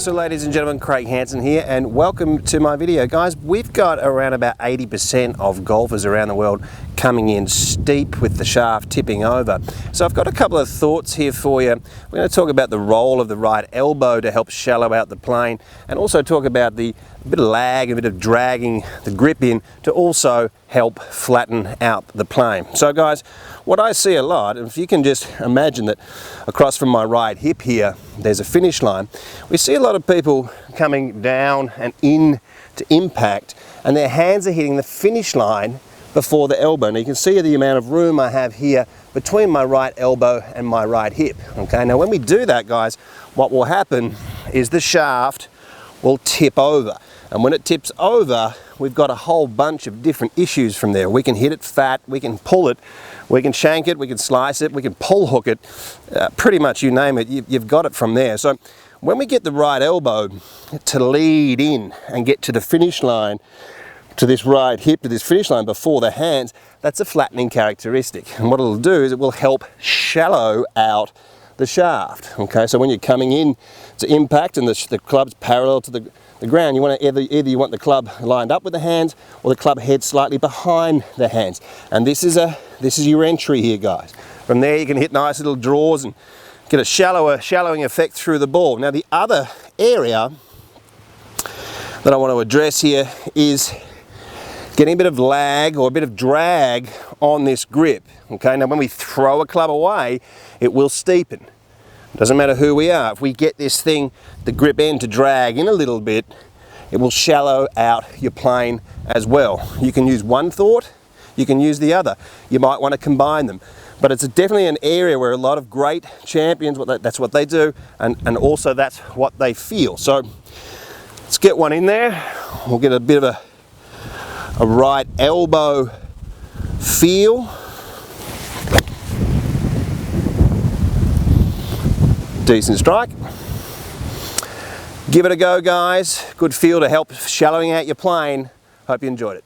So ladies and gentlemen, Craig Hanson here, and welcome to my video. Guys, we've got around about 80% of golfers around the world coming in steep with the shaft tipping over. So I've got a couple of thoughts here for you. We're going to talk about the role of the right elbow to help shallow out the plane, and also talk about the bit of lag, a bit of dragging the grip in to also help flatten out the plane. So guys, what I see a lot, and if you can just imagine that across from my right hip here, there's a finish line. We see a lot of people coming down and in to impact, and their hands are hitting the finish line before the elbow. Now you can see the amount of room I have here between my right elbow and my right hip. Okay, now when we do that, guys, what will happen is the shaft will tip over. And when it tips over, we've got a whole bunch of different issues from there. We can hit it fat, we can pull it, we can shank it, we can slice it, we can pull hook it, pretty much you name it, you've got it from there. So when we get the right elbow to lead in and get to the finish line, to this right hip, to this finish line before the hands, that's a flattening characteristic. And what it'll do is it will help shallow out the shaft. Okay, so when you're coming in to impact and the club's parallel to the ground, you want to either you want the club lined up with the hands or the club head slightly behind the hands. And this is your entry here, guys. From there you can hit nice little draws and get a shallowing effect through the ball. Now the other area that I want to address here is getting a bit of lag or a bit of drag on this grip. Okay, now when we throw a club away, it will steepen. Doesn't matter who we are. If we get this thing, the grip end, to drag in a little bit, it will shallow out your plane as well. You can use one thought, you can use the other. You might want to combine them. But it's definitely an area where a lot of great champions, that's what they do, and also that's what they feel. So let's get one in there. We'll get a bit of a right elbow feel. Decent strike. Give it a go, guys. Good feel to help shallowing out your plane. Hope you enjoyed it.